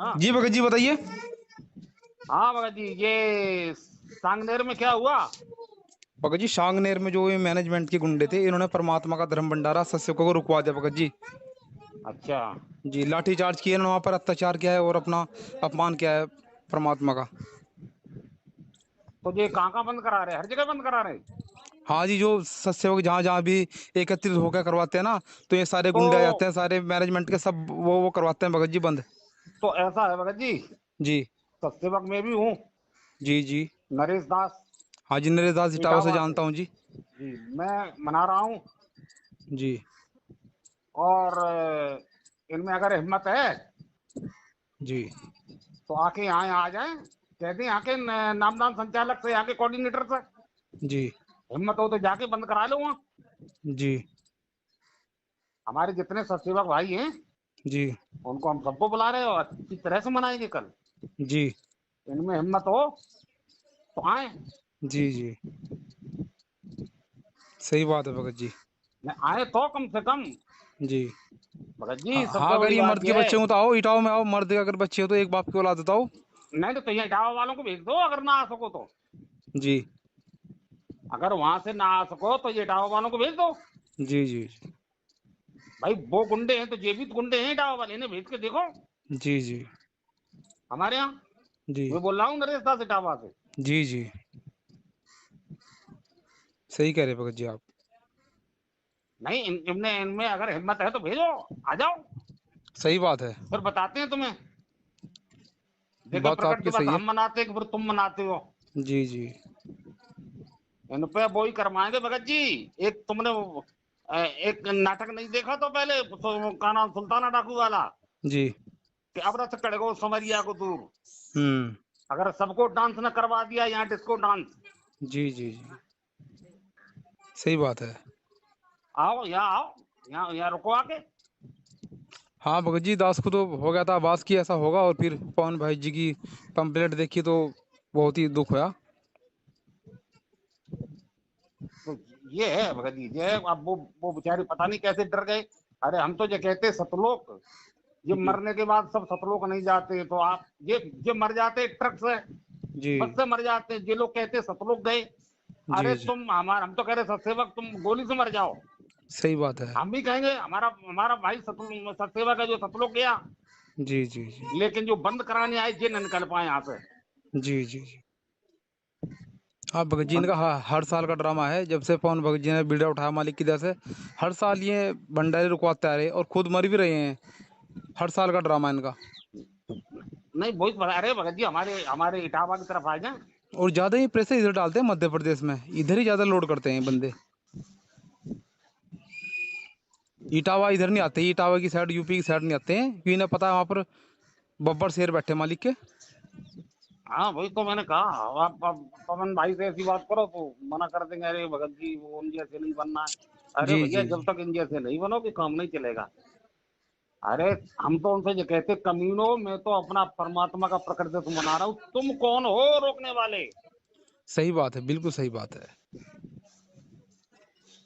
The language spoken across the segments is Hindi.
हाँ जी भगत जी बताइए। हाँ भगत जी, ये सांगनेर में क्या हुआ? भगत जी सांगनेर में जो ये मैनेजमेंट के गुंडे थे, इन्होंने परमात्मा का धर्म भंडारा सत्संगों को रुकवा दिया भगत जी। अच्छा, जी लाठीचार्ज किए, इन्होंने वहाँ पर अत्याचार किया है और अपना अपमान किया है परमात्मा का। तो ये कहाँ बंद करा रहे? हर जगह बंद करा रहे? हाँ जी, जो सत्संग जहाँ जहाँ भी एकत्रित होकर करवाते हैं ना, तो ये सारे तो गुंडे आ जाते हैं, सारे मैनेजमेंट के सब वो करवाते हैं भगत जी बंद। तो ऐसा है भगत जी, जी सत्सेवक मैं भी हूँ, जी जी। नरेश दास हाँ जी, नरेश दास इटावा से इटावा से। जानता हूँ जी। जी, मैं मना रहा हूँ। जी और इनमें अगर हिम्मत है जी तो आके यहाँ आ जाए, कह दें यहाँ के नामदान संचालक से, यहाँ के कोऑर्डिनेटर से, जी हिम्मत हो तो जाके बंद करा लो वहाँ। जी हमारे जितने सत्सेवक भाई हैं जी उनको हम सबको बुला रहे हो, अच्छी तरह से मनाएंगे कल। जी इनमें हिम्मत हो तो आए। जी जी। सही बात है भगत जी। नहीं आए तो कम से कम। जी भगत हाँ जी हाँ, सबसे अगर बड़ी ये बात मर्द के यह है। बच्चे हो तो आओ इटाओ में आओ, मर्द के अगर बच्चे हो तो एक बाप की औलाद बताओ। नहीं तो यहाँ इटावा वालों को भेज दो, अगर ना आ सको तो। जी अगर वहां से ना आ सको तो ये इटावा वालों को भेज दो। जी जी भाई वो गुंडे हैं तो ये भी तो गुंडे हैं, इटावा वाले, इन्हें भेज के देखो जी जी हमारे यहाँ। जी मैं बोल रहा हूँ नरेश दास इटावा से। जी जी। सही कह रहे भगत जी आप। नहीं इनमें अगर हिम्मत है तो भेजो, आ जाओ, सही बात है। फिर बताते हैं तुम्हें। देखो बात प्रकट आपकी दिवस सही है। हम मनाते हैं कि फिर तुम मनाते हो। जी जी इन पे वो ही करवाएंगे भगत जी। एक तुमने एक नाटक नहीं देखा तो पहले का नाम सुल्ताना डाकू वाला, जी। कि अब रथ कड़गो समरिया को दूर। हम्म। अगर सबको डांस न करवा दिया यहाँ डिस्को डांस। जी जी जी। सही बात है। आओ, यहाँ यहाँ रुको आके। हाँ भगत जी, दास को तो हो गया था आवाज की ऐसा होगा, और फिर पवन भाई जी की पंपलेट देखी तो बहुत ही दुख हुआ। तो ये है भगत जी, ये अब वो बेचारे पता नहीं कैसे डर गए। अरे हम तो ये कहते सतलोक, ये जी मरने के बाद सब सतलोक नहीं जाते, तो आप ये मर जाते ट्रक से, जी बस से मर जाते, ये लोग कहते सतलोक गए। जी अरे जी। तुम हमारा, हम तो कह रहे सत्सेवक तुम गोली से मर जाओ। सही बात है। हम भी कहेंगे हमारा हमारा भाई सत्सेवक है जो सतलोक गया। जी जी जी लेकिन जो बंद कराने आए ये न निकल पाए यहाँ से। जी जी जी। हाँ भगत जी, बंद, इनका हर साल का ड्रामा है, जब से पवन भगत जी ने बीड़ा उठाया मालिक की दया से। हर साल ये भंडारे रुकवाते आ रहे और खुद मर भी रहे हैं। हर साल का ड्रामा इनका। नहीं बहुत बड़ा। अरे भगत जी हमारे हमारे इटावा की तरफ आ जाए। और ज़्यादा ही प्रेशर इधर डालते हैं मध्य प्रदेश में, इधर ही ज़्यादा लोड करते हैं बंदे। इटावा इधर नहीं आते, इटावा की साइड यूपी की साइड नहीं आते हैं, क्योंकि इन्हें पता है वहाँ पर बब्बर शेर बैठे मालिक के। हाँ वही तो मैंने कहा। आप पवन भाई से ऐसी बात करो तो मना कर देंगे, अरे भगत जी वो उन जैसे नहीं बनना है। अरे जी भैया जी जब जी तक इन जैसे नहीं बनोगे काम नहीं चलेगा। अरे हम तो उनसे ये कहते कमीनो, मैं तो अपना परमात्मा का प्रकट दिवस मना रहा हूँ, तुम कौन हो रोकने वाले? सही बात है, बिल्कुल सही बात है।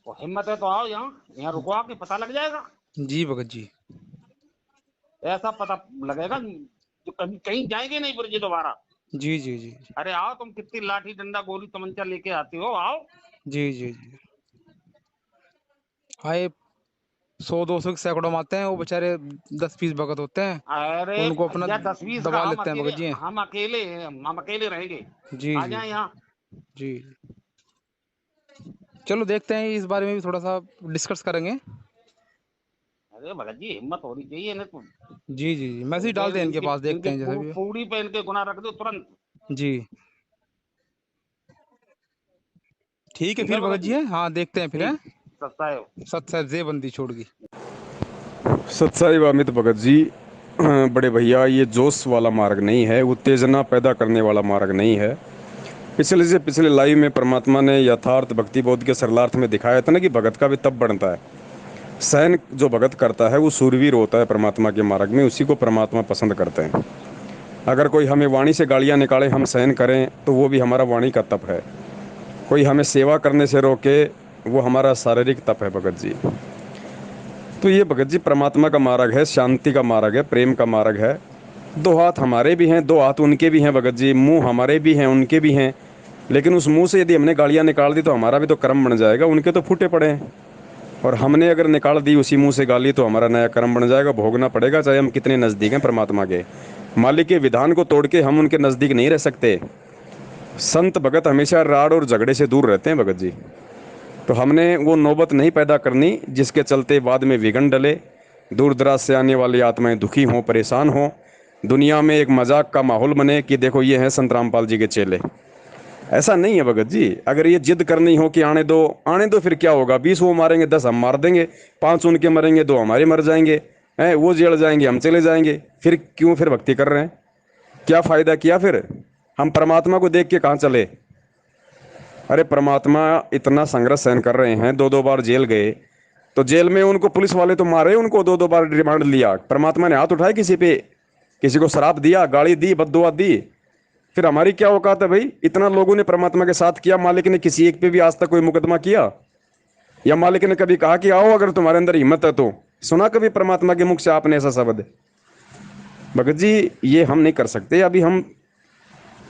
तो हिम्मत है तो आओ यहाँ, यहाँ रुको, आके पता लग जाएगा। जी भगत जी। ऐसा पता लगेगा जो कभी कहीं जाएंगे नहीं फिर ये दोबारा। जी जी जी अरे आओ, तुम कितनी लाठी डंडा गोली तमंचा लेके आते हो, आओ। जी जी जी। आए 100 200 के सैकड़ों में आते हैं, वो बेचारे 10 20 भगत होते हैं, अरे उनको अपना भैया 10-20 का दबा हम लेते हैं अकेले, भगत जी। हम अकेले रहेंगे। जी आ जी जाए यहाँ। जी। चलो देखते हैं, इस बारे में भी थोड़ा सा डिस्कस करेंगे। अरे भगत जी हिम्मत होनी चाहिए ना। तुम जी जी जी, मैसेज इनके डालते हैं इनके इनके पास, देखते इनके हैं जैसे भी हो। पूरी पे इनके गुना रख दो तुरंत। जी ठीक है ठीक है फिर भगत भगत जी जी। है, हाँ देखते हैं फिर हैं। ठीक, सस्ता है। सत साहब जेबंदी छोड़ गई। सत्साई अमित भगत जी, बड़े भैया, ये जोश वाला मार्ग नहीं है, उत्तेजना पैदा करने वाला मार्ग नहीं है। पिछले से पिछले लाइव में परमात्मा ने यथार्थ भक्ति बोध के सरलार्थ में दिखाया था ना कि भगत का भी तब बनता है। सहन जो भगत करता है वो सूरवीर होता है परमात्मा के मार्ग में, उसी को परमात्मा पसंद करते हैं। अगर कोई हमें वाणी से गालियाँ निकाले, हम सहन करें, तो वो भी हमारा वाणी का तप है। कोई हमें सेवा करने से रोके, वो हमारा शारीरिक तप है भगत जी। तो ये भगत जी परमात्मा का मार्ग है, शांति का मार्ग है, प्रेम का मार्ग है। दो हाथ हमारे भी हैं, दो हाथ उनके भी हैं भगत जी, मुंह हमारे भी हैं उनके भी हैं, लेकिन उस मुंह से यदि हमने गालियाँ निकाल दी तो हमारा भी तो कर्म बन जाएगा, उनके तो फूटे पड़े हैं। और हमने अगर निकाल दी उसी मुंह से गाली तो हमारा नया कर्म बन जाएगा, भोगना पड़ेगा, चाहे हम कितने नज़दीक हैं परमात्मा के। मालिक के विधान को तोड़ के हम उनके नज़दीक नहीं रह सकते। संत भगत हमेशा राड़ और झगड़े से दूर रहते हैं भगत जी। तो हमने वो नौबत नहीं पैदा करनी जिसके चलते बाद में विघन डले, दूर दराज से आने वाली आत्माएं दुखी हों, परेशान हों, दुनिया में एक मजाक का माहौल बने कि देखो ये हैं संत रामपाल जी के चेले। ऐसा नहीं है भगत जी। अगर ये जिद करनी हो कि आने दो, फिर क्या होगा? 20 वो मारेंगे, 10 हम मार देंगे, 5 उनके मरेंगे, 2 हमारे मर जाएंगे, हैं वो जेल जाएंगे, हम चले जाएंगे, फिर क्यों फिर भक्ति कर रहे हैं? क्या फ़ायदा किया फिर? हम परमात्मा को देख के कहाँ चले? अरे परमात्मा इतना संघर्ष सहन कर रहे हैं, 2-2 बार जेल गए, तो जेल में उनको पुलिस वाले तो मारे, उनको 2-2 बार रिमांड लिया, परमात्मा ने हाथ उठाए किसी पे? किसी को शराब दिया, गाली दी, बद्दुआ दी? फिर हमारी क्या औकात है भाई? इतना लोगों ने परमात्मा के साथ किया, मालिक ने किसी एक पे भी आज तक कोई मुकदमा किया? या मालिक ने कभी कहा कि आओ अगर तुम्हारे अंदर हिम्मत है तो? सुना कभी परमात्मा के मुख से आपने ऐसा शब्द? भगत जी ये हम नहीं कर सकते। अभी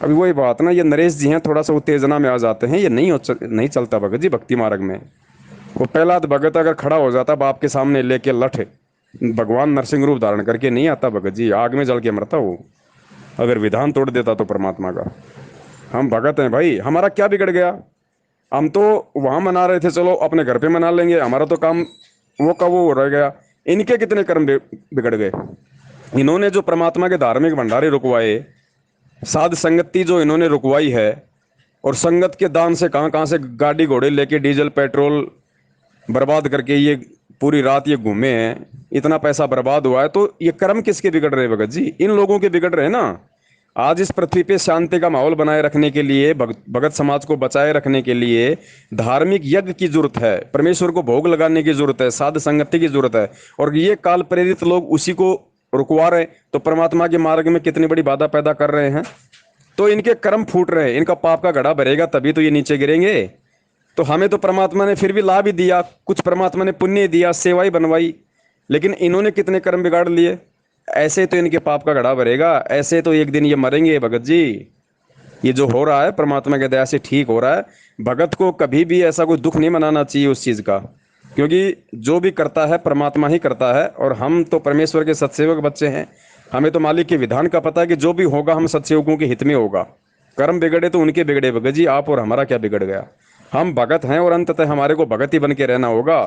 वही बात ना, ये नरेश जी हैं, थोड़ा सा उत्तेजना में आ जाते हैं, ये नहीं चलता भगत जी भक्ति मार्ग में। वो प्रहलाद भगत अगर खड़ा हो जाता बाप के सामने लेके लठ, भगवान नरसिंह रूप धारण करके नहीं आता भगत जी, आग में जल के मरता वो, अगर विधान तोड़ देता तो परमात्मा का। हम भगत हैं भाई, हमारा क्या बिगड़ गया? हम तो वहां मना रहे थे, चलो अपने घर पे मना लेंगे, हमारा तो काम वो का वो रह गया। इनके कितने कर्म बिगड़ गए? इन्होंने जो परमात्मा के धार्मिक भंडारे रुकवाए, साध संगति जो इन्होंने रुकवाई है, और संगत के दान से कहाँ कहाँ से गाड़ी घोड़े लेके डीजल पेट्रोल बर्बाद करके ये पूरी रात ये घूमे हैं, इतना पैसा बर्बाद हुआ है, तो ये कर्म किसके बिगड़ रहे हैं भगत जी? इन लोगों के बिगड़ रहे हैं ना। आज इस पृथ्वी पे शांति का माहौल बनाए रखने के लिए, भगत समाज को बचाए रखने के लिए धार्मिक यज्ञ की जरूरत है, परमेश्वर को भोग लगाने की जरूरत है, साध संगति की जरूरत है, और ये काल प्रेरित लोग उसी को रुकवा रहे, तो परमात्मा के मार्ग में कितनी बड़ी बाधा पैदा कर रहे हैं। तो इनके कर्म फूट रहे हैं, इनका पाप का घड़ा भरेगा तभी तो ये नीचे गिरेंगे। तो हमें तो परमात्मा ने फिर भी लाभ ही दिया, कुछ परमात्मा ने पुण्य दिया, सेवाई बनवाई, लेकिन इन्होंने कितने कर्म बिगाड़ लिए। ऐसे तो इनके पाप का घड़ा भरेगा, ऐसे तो एक दिन ये मरेंगे भगत जी। ये जो हो रहा है परमात्मा के दया से ठीक हो रहा है। भगत को कभी भी ऐसा कोई दुख नहीं मनाना चाहिए उस चीज़ का, क्योंकि जो भी करता है परमात्मा ही करता है, और हम तो परमेश्वर के सत्सेवक बच्चे हैं। हमें तो मालिक के विधान का पता है कि जो भी होगा हम सत्सेवकों के हित में होगा। कर्म बिगड़े तो उनके बिगड़े भगत जी, आप और हमारा क्या बिगड़ गया? हम भगत हैं और अंततः हमारे को भगत ही बन के रहना होगा।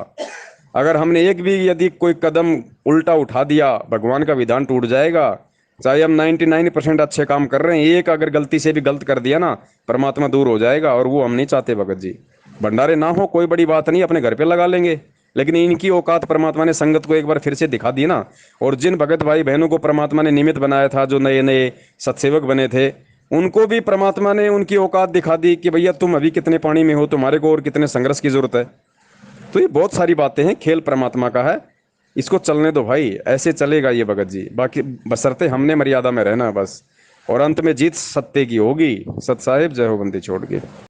अगर हमने एक भी यदि कोई कदम उल्टा उठा दिया, भगवान का विधान टूट जाएगा। चाहे हम 99% अच्छे काम कर रहे हैं, एक अगर गलती से भी गलत कर दिया ना, परमात्मा दूर हो जाएगा, और वो हम नहीं चाहते भगत जी। भंडारे ना हो कोई बड़ी बात नहीं, अपने घर पे लगा लेंगे, लेकिन इनकी औकात परमात्मा ने संगत को एक बार फिर से दिखा दी ना। और जिन भगत भाई बहनों को परमात्मा ने निमित्त बनाया था, जो नए नए सत्सेवक बने थे, उनको भी परमात्मा ने उनकी औकात दिखा दी कि भैया तुम अभी कितने पानी में हो, तुम्हारे को और कितने संघर्ष की जरूरत है। तो ये बहुत सारी बातें हैं, खेल परमात्मा का है, इसको चलने दो भाई, ऐसे चलेगा ये भगत जी। बाकी बशर्ते हमने मर्यादा में रहना बस, और अंत में जीत सत्य की होगी। सत साहिब जय हो बंदी छोड़ के।